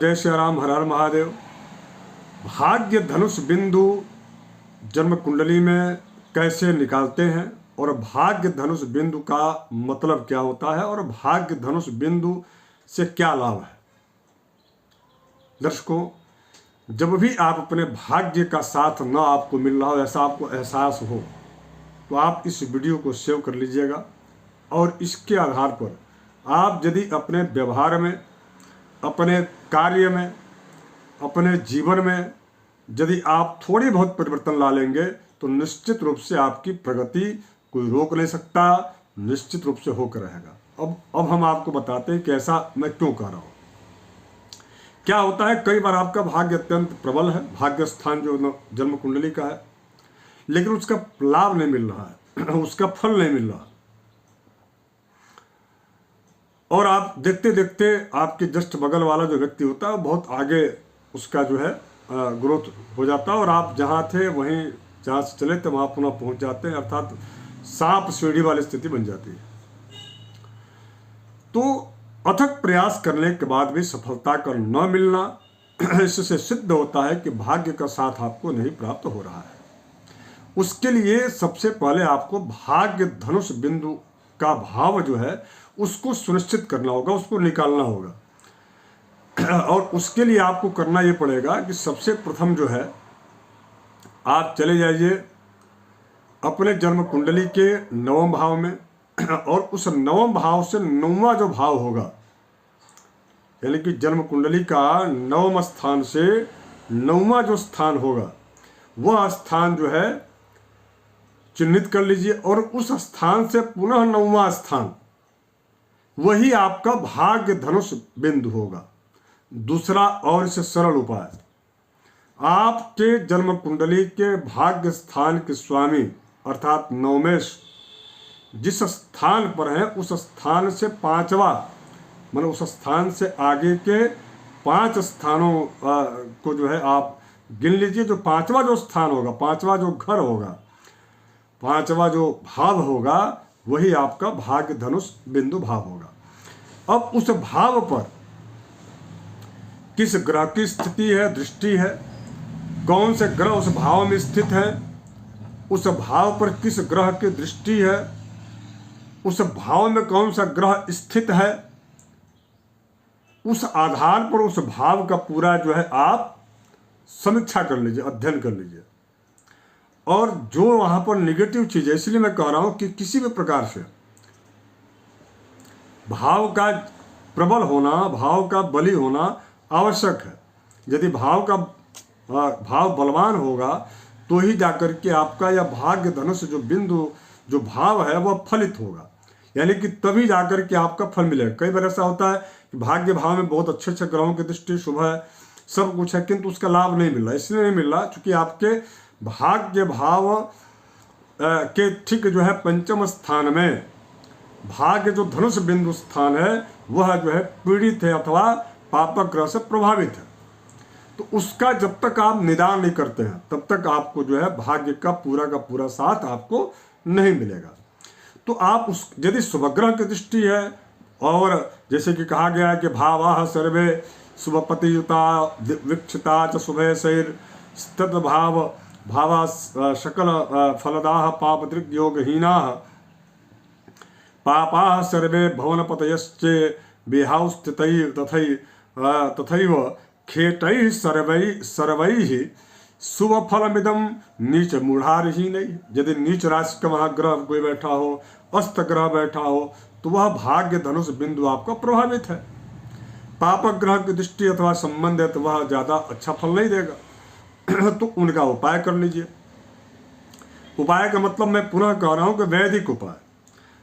जय श्री राम, हर हर महादेव। भाग्य धनुष बिंदु जन्म कुंडली में कैसे निकालते हैं और भाग्य धनुष बिंदु का मतलब क्या होता है और भाग्य धनुष बिंदु से क्या लाभ है। दर्शकों, जब भी आप अपने भाग्य का साथ न आपको मिल रहा हो, ऐसा आपको एहसास हो, तो आप इस वीडियो को सेव कर लीजिएगा और इसके आधार पर आप यदि अपने व्यवहार में, अपने कार्य में, अपने जीवन में यदि आप थोड़ी बहुत परिवर्तन ला लेंगे तो निश्चित रूप से आपकी प्रगति कोई रोक नहीं सकता, निश्चित रूप से होकर रहेगा। अब हम आपको बताते हैं कि ऐसा मैं क्यों कह रहा हूँ। क्या होता है, कई बार आपका भाग्य अत्यंत प्रबल है, भाग्य स्थान जो जन्म कुंडली का है, लेकिन उसका लाभ नहीं मिल रहा है, उसका फल नहीं मिल रहा, और आप देखते देखते आपके जस्ट बगल वाला जो व्यक्ति होता है बहुत आगे उसका जो है ग्रोथ हो जाता है और आप जहाँ थे वहीं जहाँ से चले थे वहाँ पुनः पहुँच जाते हैं, अर्थात सांप सीढ़ी वाली स्थिति बन जाती है। तो अथक प्रयास करने के बाद भी सफलता का न मिलना, इससे सिद्ध होता है कि भाग्य का साथ आपको नहीं प्राप्त हो रहा है। उसके लिए सबसे पहले आपको भाग्य धनुष बिंदु का भाव जो है उसको सुनिश्चित करना होगा, उसको निकालना होगा। और उसके लिए आपको करना ये पड़ेगा कि सबसे प्रथम जो है आप चले जाइए अपने जन्म कुंडली के नवम भाव में और उस नवम भाव से नौवां जो भाव होगा, यानी कि जन्म कुंडली का नवम स्थान से नौवां जो स्थान होगा वह स्थान जो है चिन्हित कर लीजिए और उस स्थान से पुनः नौवां स्थान वही आपका भाग्य धनुष बिंदु होगा। दूसरा और इससे सरल उपाय, आपके जन्म कुंडली के भाग्य स्थान के स्वामी अर्थात नवमेश जिस स्थान पर है उस स्थान से पांचवा, मतलब उस स्थान से आगे के 5 स्थानों को जो है आप गिन लीजिए। जो पांचवा जो स्थान होगा, पांचवा जो घर होगा, पांचवा जो भाव होगा वही आपका भाग्य धनुष बिंदु भाव होगा। अब उस भाव पर किस ग्रह की स्थिति है, दृष्टि है, कौन से ग्रह उस भाव में स्थित है, उस भाव पर किस ग्रह की दृष्टि है, उस भाव में कौन सा ग्रह स्थित है, उस आधार पर उस भाव का पूरा जो है आप समीक्षा कर लीजिए, अध्ययन कर लीजिए। और जो वहां पर निगेटिव चीज है, इसलिए मैं कह रहा हूं कि किसी भी प्रकार से भाव का प्रबल होना, भाव का बली होना आवश्यक है। यदि भाव बलवान होगा तो ही जाकर के आपका यह भाग्य धनुष जो बिंदु जो भाव है वह फलित होगा, यानी कि तभी जाकर के आपका फल मिलेगा। कई बार ऐसा होता है कि भाग्य भाव में बहुत अच्छे अच्छे ग्रहों की दृष्टि शुभ है, सब कुछ है, किंतु उसका लाभ नहीं मिल रहा। इसलिए नहीं मिल रहा क्योंकि आपके भाग्य भाव के ठीक जो है पंचम स्थान में भाग्य जो धनुष बिंदु स्थान है वह जो है पीड़ित है अथवा पापक ग्रह से प्रभावित है। तो उसका जब तक आप निदान नहीं करते हैं तब तक आपको जो है भाग्य का पूरा साथ आपको नहीं मिलेगा। तो आप उस यदि शुभग्रह की दृष्टि है, और जैसे कि कहा गया है कि भावाः सर्वे शुभपतियुता वीक्षिता च शुभे शैर स्थित भावा सकल फलदाः पापदृग् योगहीनाः पापाः सर्वे भवनपतयश्च बेहाउ स्थितैः तथैव खेटैः सर्वैः शुभफलमिदं नीच मूढ़ारहीनैः। यदि नीच राशि का वहाँ ग्रह कोई बैठा हो, अस्त ग्रह बैठा हो, तो वह भाग्य धनुष बिंदु आपका प्रभावित है। पापक ग्रह की दृष्टि अथवा संबंध है तो वह ज़्यादा अच्छा फल नहीं देगा। तो उनका उपाय कर लीजिए। उपाय का मतलब मैं पुनः कह रहा हूँ कि वैदिक उपाय।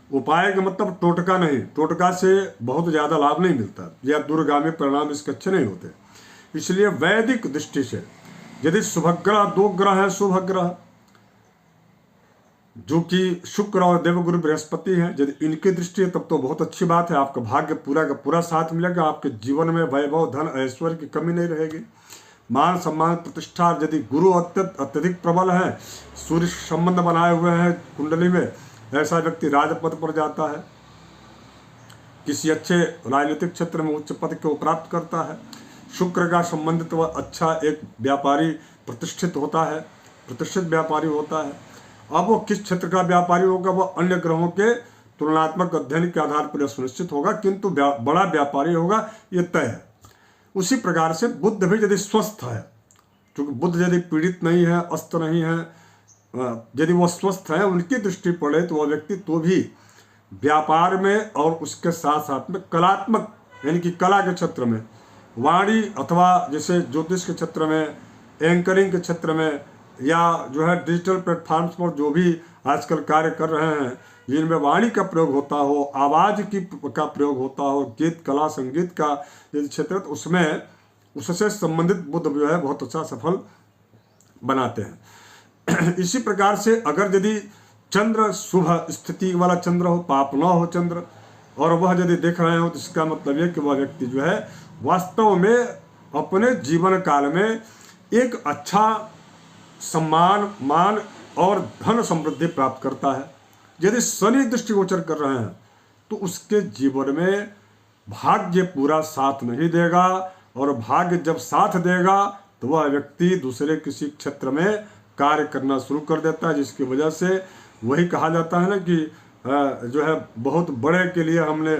उपाय का मतलब टोटका नहीं, टोटका से बहुत ज़्यादा लाभ नहीं मिलता या दूरगामी परिणाम इसके अच्छे नहीं होते। इसलिए वैदिक दृष्टि से यदि शुभग्रह 2 ग्रह है, शुभ ग्रह जो कि शुक्र और देवगुरु बृहस्पति हैं, यदि इनकी दृष्टि है तब तो बहुत अच्छी बात है, आपका भाग्य पूरा का पूरा साथ मिलेगा। आपके जीवन में वैभव धन ऐश्वर्य की कमी नहीं रहेगी। मान सम्मान प्रतिष्ठा, यदि गुरु अत्यधिक प्रबल है, सूर्य संबंध बनाए हुए हैं कुंडली में, ऐसा व्यक्ति राजपद पर जाता है, किसी अच्छे राजनीतिक क्षेत्र में उच्च पद को प्राप्त करता है। शुक्र का संबंधित वह अच्छा एक व्यापारी प्रतिष्ठित होता है, प्रतिष्ठित व्यापारी होता है। अब वो किस क्षेत्र का व्यापारी होगा वह अन्य ग्रहों के तुलनात्मक अध्ययन के आधार पर सुनिश्चित होगा, किंतु बड़ा व्यापारी होगा ये तय है। उसी प्रकार से बुध भी यदि स्वस्थ है, क्योंकि बुध यदि पीड़ित नहीं है, अस्त नहीं है, यदि वह स्वस्थ है, उनकी दृष्टि पड़े तो वह व्यक्ति तो भी व्यापार में और उसके साथ साथ में कलात्मक यानी कि कला के क्षेत्र में, वाणी अथवा जैसे ज्योतिष के क्षेत्र में, एंकरिंग के क्षेत्र में, या जो है डिजिटल प्लेटफॉर्म्स पर जो भी आजकल कार्य कर रहे हैं जिनमें वाणी का प्रयोग होता हो, आवाज़ का प्रयोग होता हो, गीत कला संगीत का यदि क्षेत्र है तो उसमें उससे संबंधित बुध जो है बहुत अच्छा सफल बनाते हैं। इसी प्रकार से अगर यदि चंद्र शुभ स्थिति वाला चंद्र हो, पाप न हो चंद्र, और वह यदि देख रहे हो तो इसका मतलब ये कि वह व्यक्ति जो है वास्तव में अपने जीवन काल में एक अच्छा सम्मान, मान और धन समृद्धि प्राप्त करता है। यदि शनि दृष्टिगोचर कर रहे हैं तो उसके जीवन में भाग्य पूरा साथ नहीं देगा, और भाग्य जब साथ देगा तो वह व्यक्ति दूसरे किसी क्षेत्र में कार्य करना शुरू कर देता है, जिसकी वजह से वही कहा जाता है ना कि जो है बहुत बड़े के लिए हमने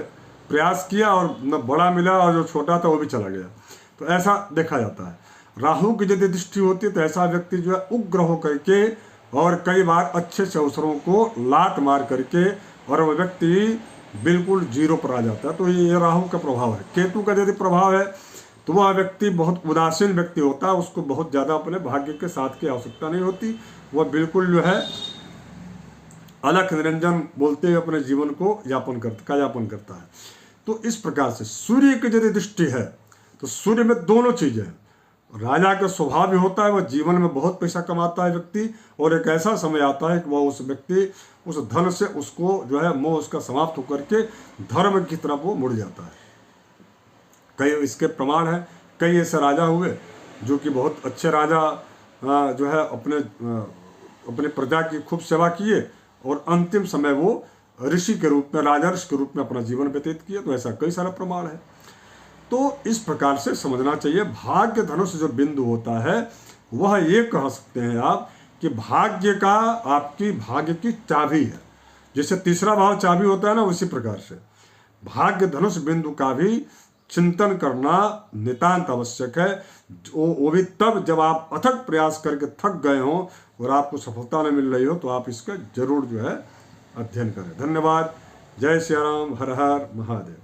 प्रयास किया और न बड़ा मिला, और जो छोटा था वो भी चला गया। तो ऐसा देखा जाता है। राहु की यदि दृष्टि होती है तो ऐसा व्यक्ति जो है उग्र होकर के और कई बार अच्छे से अवसरों को लात मार करके और वह व्यक्ति बिल्कुल जीरो पर आ जाता है। तो ये राहु का प्रभाव है। केतु का यदि प्रभाव है तो वह व्यक्ति बहुत उदासीन व्यक्ति होता है, उसको बहुत ज़्यादा अपने भाग्य के साथ की आवश्यकता नहीं होती, वह बिल्कुल जो है अलख निरंजन बोलते हुए अपने जीवन को यापन करता है। तो इस प्रकार से सूर्य की यदि दृष्टि है तो सूर्य में दोनों चीज़ें हैं। राजा का स्वभाव भी होता है, वह जीवन में बहुत पैसा कमाता है व्यक्ति, और एक ऐसा समय आता है कि वह उस व्यक्ति उस धन से उसको जो है मोह उसका समाप्त होकर के धर्म की तरफ वो मुड़ जाता है। कई इसके प्रमाण हैं, कई ऐसे राजा हुए जो कि बहुत अच्छे राजा जो है अपने प्रजा की खूब सेवा किए और अंतिम समय वो ऋषि के रूप में, राजा ऋषि के रूप में अपना जीवन व्यतीत किए। तो ऐसा कई सारा प्रमाण है। तो इस प्रकार से समझना चाहिए, भाग्य धनुष जो बिंदु होता है वह ये कह सकते हैं आप कि भाग्य का आपकी भाग्य की चाबी है। जैसे तीसरा भाव चाबी होता है ना, उसी प्रकार से भाग्य धनुष बिंदु का भी चिंतन करना नितांत आवश्यक है। वो भी तब जब आप अथक प्रयास करके थक गए हों और आपको सफलता न मिल रही हो, तो आप इसका जरूर जो है अध्ययन करें। धन्यवाद। जय श्री राम। हर हर महादेव।